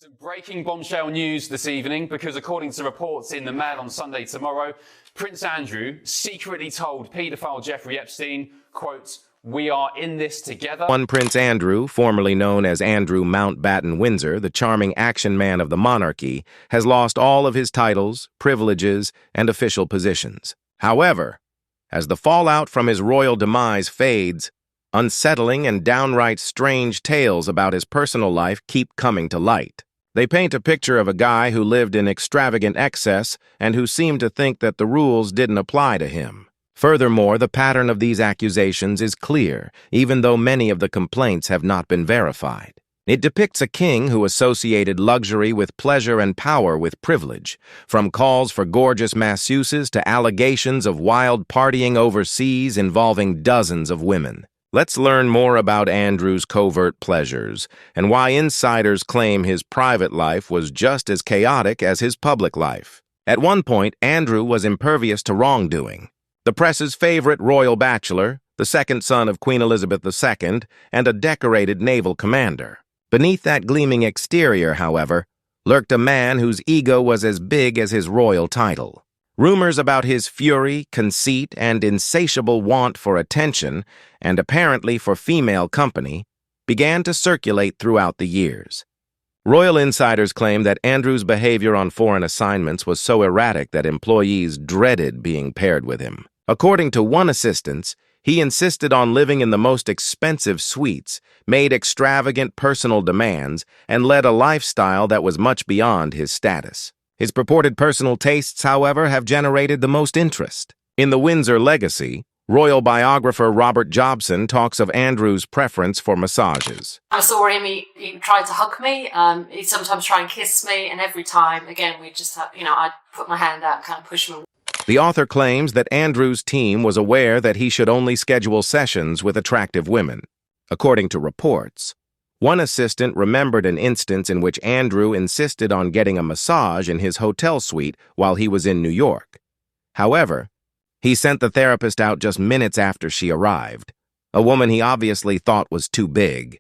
Some breaking bombshell news this evening, because according to reports in the Mail on Sunday tomorrow, Prince Andrew secretly told paedophile Jeffrey Epstein, quote, "We are in this together." One Prince Andrew, formerly known as Andrew Mountbatten Windsor, the charming action man of the monarchy, has lost all of his titles, privileges, and official positions. However, as the fallout from his royal demise fades, unsettling and downright strange tales about his personal life keep coming to light. They paint a picture of a guy who lived in extravagant excess and who seemed to think that the rules didn't apply to him. Furthermore, the pattern of these accusations is clear, even though many of the complaints have not been verified. It depicts a king who associated luxury with pleasure and power with privilege, from calls for gorgeous masseuses to allegations of wild partying overseas involving dozens of women. Let's learn more about Andrew's covert pleasures and why insiders claim his private life was just as chaotic as his public life. At one point, Andrew was impervious to wrongdoing. The press's favorite royal bachelor, the second son of Queen Elizabeth II, and a decorated naval commander. Beneath that gleaming exterior, however, lurked a man whose ego was as big as his royal title. Rumors about his fury, conceit, and insatiable want for attention, and apparently for female company, began to circulate throughout the years. Royal insiders claim that Andrew's behavior on foreign assignments was so erratic that employees dreaded being paired with him. According to one assistant, he insisted on living in the most expensive suites, made extravagant personal demands, and led a lifestyle that was much beyond his status. His purported personal tastes, however, have generated the most interest. In The Windsor Legacy, royal biographer Robert Jobson talks of Andrew's preference for massages. I saw him, he tried to hug me, he'd sometimes try and kiss me, and every time, again, we'd just have, I'd put my hand out and kind of push him. The author claims that Andrew's team was aware that he should only schedule sessions with attractive women. According to reports, one assistant remembered an instance in which Andrew insisted on getting a massage in his hotel suite while he was in New York. However, he sent the therapist out just minutes after she arrived, a woman he obviously thought was too big.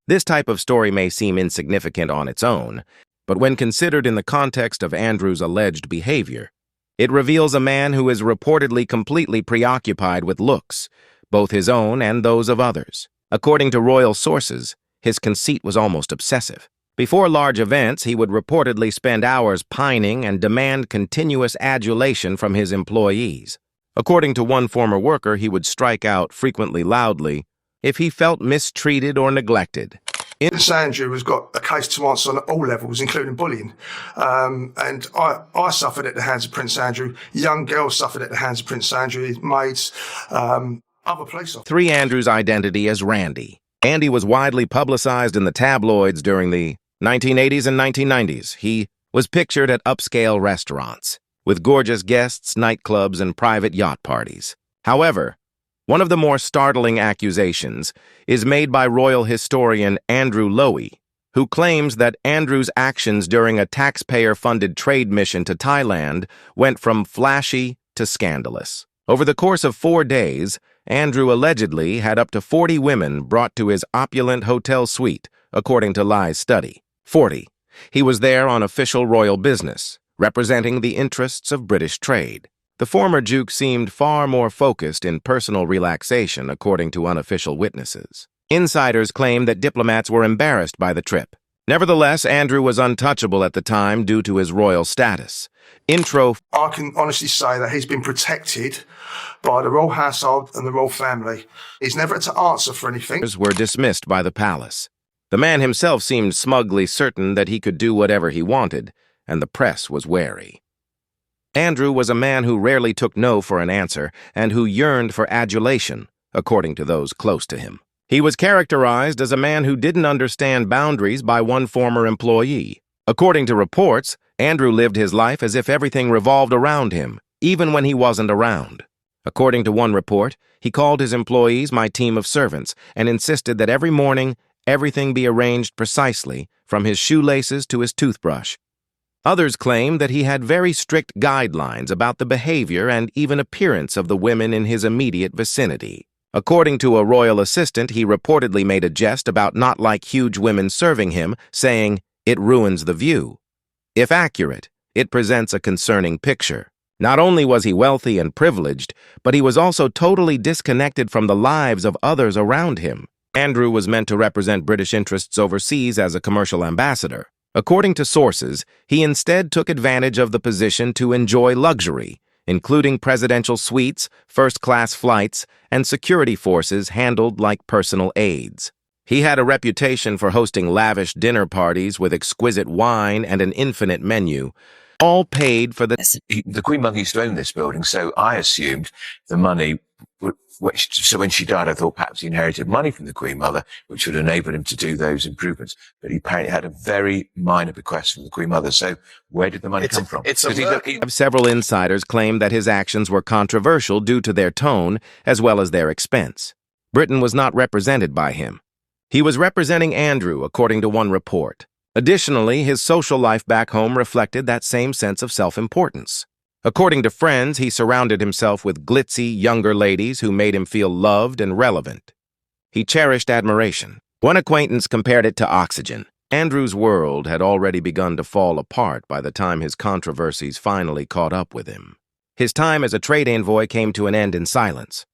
This type of story may seem insignificant on its own, but when considered in the context of Andrew's alleged behavior, it reveals a man who is reportedly completely preoccupied with looks, both his own and those of others. According to royal sources, his conceit was almost obsessive. Before large events, he would reportedly spend hours pining and demand continuous adulation from his employees. According to one former worker, he would strike out, frequently loudly, if he felt mistreated or neglected. Prince Andrew has got a case to answer on all levels, including bullying. And I suffered at the hands of Prince Andrew. Young girls suffered at the hands of Prince Andrew, his maids, other police officers. 3. Andrew's identity as Randy. Andy was widely publicized in the tabloids during the 1980s and 1990s. He was pictured at upscale restaurants, with gorgeous guests, nightclubs, and private yacht parties. However, one of the more startling accusations is made by royal historian Andrew Lowy, who claims that Andrew's actions during a taxpayer-funded trade mission to Thailand went from flashy to scandalous. Over the course of 4 days, Andrew allegedly had up to 40 women brought to his opulent hotel suite, according to Lie's study. 40. He was there on official royal business, representing the interests of British trade. The former Duke seemed far more focused in personal relaxation, according to unofficial witnesses. Insiders claim that diplomats were embarrassed by the trip. Nevertheless, Andrew was untouchable at the time due to his royal status. I can honestly say that he's been protected by the royal household and the royal family. He's never had to answer for anything. Were dismissed by the palace. The man himself seemed smugly certain that he could do whatever he wanted, and the press was wary. Andrew was a man who rarely took no for an answer and who yearned for adulation, according to those close to him. He was characterized as a man who didn't understand boundaries by one former employee. According to reports, Andrew lived his life as if everything revolved around him, even when he wasn't around. According to one report, he called his employees my team of servants and insisted that every morning everything be arranged precisely, from his shoelaces to his toothbrush. Others claim that he had very strict guidelines about the behavior and even appearance of the women in his immediate vicinity. According to a royal assistant, he reportedly made a jest about not like huge women serving him, saying, it ruins the view. If accurate, it presents a concerning picture. Not only was he wealthy and privileged, but he was also totally disconnected from the lives of others around him. Andrew was meant to represent British interests overseas as a commercial ambassador. According to sources, he instead took advantage of the position to enjoy luxury, including presidential suites, first-class flights, and security forces handled like personal aides. He had a reputation for hosting lavish dinner parties with exquisite wine and an infinite menu, all paid for the Queen Mother used to own this building, so I assumed the money, so when she died, I thought perhaps he inherited money from the Queen Mother, which would enable him to do those improvements. But he apparently had a very minor bequest from the Queen Mother. So where did the money come from? Several insiders claim that his actions were controversial due to their tone as well as their expense. Britain was not represented by him. He was representing Andrew, according to one report. Additionally, his social life back home reflected that same sense of self-importance. According to friends, he surrounded himself with glitzy, younger ladies who made him feel loved and relevant. He cherished admiration. One acquaintance compared it to oxygen. Andrew's world had already begun to fall apart by the time his controversies finally caught up with him. His time as a trade envoy came to an end in silence.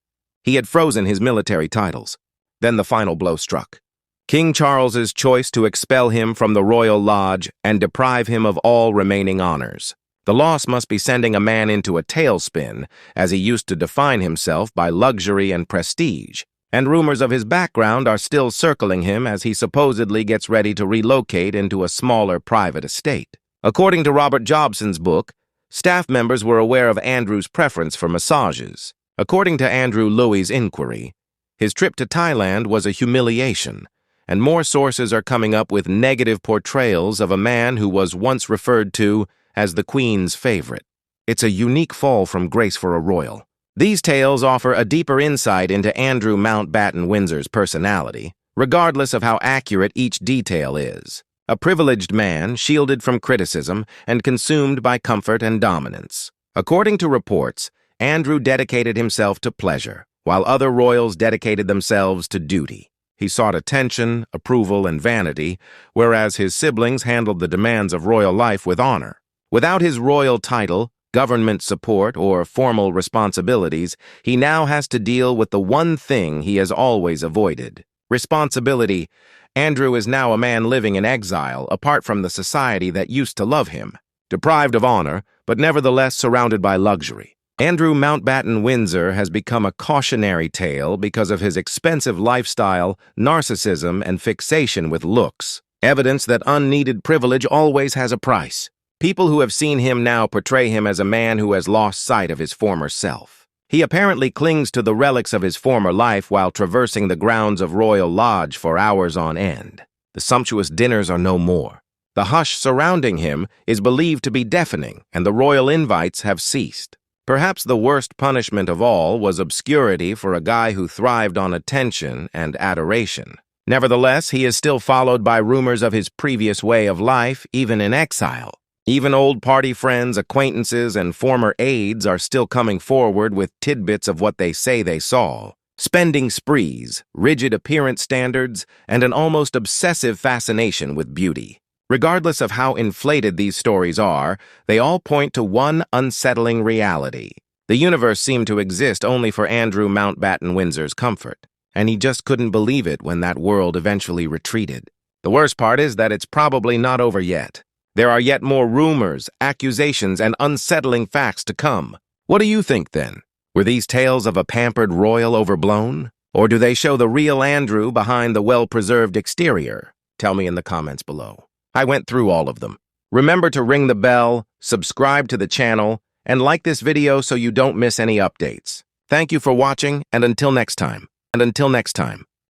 He had frozen his military titles. Then the final blow struck. King Charles's choice to expel him from the royal lodge and deprive him of all remaining honors. The loss must be sending a man into a tailspin, as he used to define himself by luxury and prestige, and rumors of his background are still circling him as he supposedly gets ready to relocate into a smaller private estate. According to Robert Jobson's book, staff members were aware of Andrew's preference for massages. According to Andrew Louis's inquiry, his trip to Thailand was a humiliation, and more sources are coming up with negative portrayals of a man who was once referred to as the Queen's favorite. It's a unique fall from grace for a royal. These tales offer a deeper insight into Andrew Mountbatten Windsor's personality, regardless of how accurate each detail is. A privileged man, shielded from criticism and consumed by comfort and dominance. According to reports, Andrew dedicated himself to pleasure, while other royals dedicated themselves to duty. He sought attention, approval, and vanity, whereas his siblings handled the demands of royal life with honor. Without his royal title, government support, or formal responsibilities, he now has to deal with the one thing he has always avoided: responsibility. Andrew is now a man living in exile, apart from the society that used to love him, deprived of honor, but nevertheless surrounded by luxury. Andrew Mountbatten Windsor has become a cautionary tale because of his expensive lifestyle, narcissism, and fixation with looks. Evidence that unneeded privilege always has a price. People who have seen him now portray him as a man who has lost sight of his former self. He apparently clings to the relics of his former life while traversing the grounds of Royal Lodge for hours on end. The sumptuous dinners are no more. The hush surrounding him is believed to be deafening, and the royal invites have ceased. Perhaps the worst punishment of all was obscurity for a guy who thrived on attention and adoration. Nevertheless, he is still followed by rumors of his previous way of life, even in exile. Even old party friends, acquaintances, and former aides are still coming forward with tidbits of what they say they saw. Spending sprees, rigid appearance standards, and an almost obsessive fascination with beauty. Regardless of how inflated these stories are, they all point to one unsettling reality. The universe seemed to exist only for Andrew Mountbatten Windsor's comfort, and he just couldn't believe it when that world eventually retreated. The worst part is that it's probably not over yet. There are yet more rumors, accusations, and unsettling facts to come. What do you think, then? Were these tales of a pampered royal overblown? Or do they show the real Andrew behind the well-preserved exterior? Tell me in the comments below. I went through all of them. Remember to ring the bell, subscribe to the channel, and like this video so you don't miss any updates. Thank you for watching, and until next time.